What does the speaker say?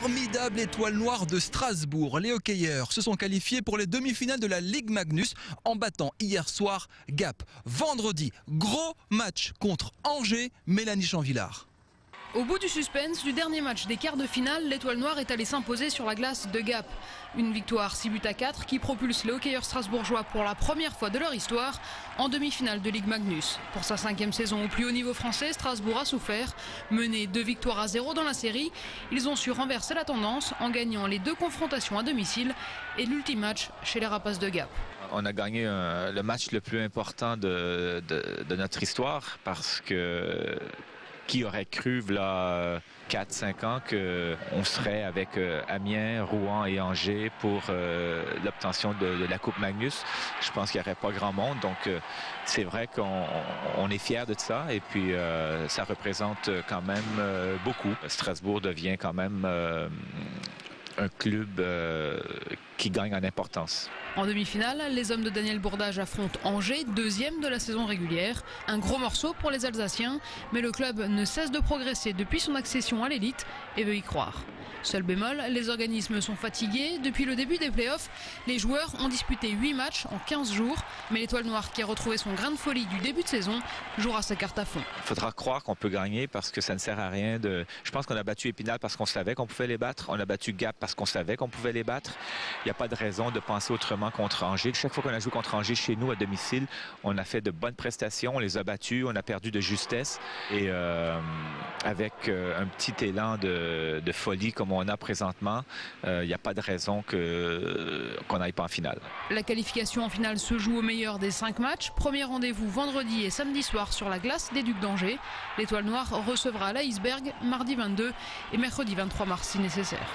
formidable étoile noire de Strasbourg. Les hockeyeurs se sont qualifiés pour les demi-finales de la Ligue Magnus en battant hier soir Gap. Vendredi, gros match contre Angers, Mélanie Chanvillard. Au bout du suspense du dernier match des quarts de finale, l'étoile noire est allée s'imposer sur la glace de Gap. Une victoire 6-4 qui propulse les hockeyeurs strasbourgeois pour la première fois de leur histoire en demi-finale de Ligue Magnus. Pour sa 5e saison au plus haut niveau français, Strasbourg a souffert. Mené 2-0 dans la série, ils ont su renverser la tendance en gagnant les 2 confrontations à domicile et l'ultime match chez les Rapaces de Gap. On a gagné le match le plus important de notre histoire parce que qui aurait cru, là, 4-5 ans, qu'on serait avec Amiens, Rouen et Angers pour l'obtention de la Coupe Magnus. Je pense qu'il n'y aurait pas grand monde. Donc, c'est vrai qu'on est fiers de ça. Et puis, ça représente quand même beaucoup. Strasbourg devient quand même un club qui gagne en importance. En demi-finale, les hommes de Daniel Bourdage affrontent Angers, 2e de la saison régulière. Un gros morceau pour les Alsaciens, mais le club ne cesse de progresser depuis son accession à l'élite et veut y croire. Seul bémol, les organismes sont fatigués. Depuis le début des playoffs, les joueurs ont disputé 8 matchs en 15 jours. Mais l'étoile noire qui a retrouvé son grain de folie du début de saison jouera sa carte à fond. Il faudra croire qu'on peut gagner parce que ça ne sert à rien de... Je pense qu'on a battu Épinal parce qu'on savait qu'on pouvait les battre. On a battu Gap parce qu'on savait qu'on pouvait les battre. Il n'y a pas de raison de penser autrement contre Angers. Chaque fois qu'on a joué contre Angers chez nous à domicile, on a fait de bonnes prestations, on les a battus, on a perdu de justesse. Et avec un petit élan de folie comme on a présentement, il n'y a pas de raison qu'on n'aille pas en finale. La qualification en finale se joue au meilleur des 5 matchs. Premier rendez-vous vendredi et samedi soir sur la glace des Ducs d'Angers. L'étoile noire recevra l'Iceberg mardi 22 et mercredi 23 mars si nécessaire.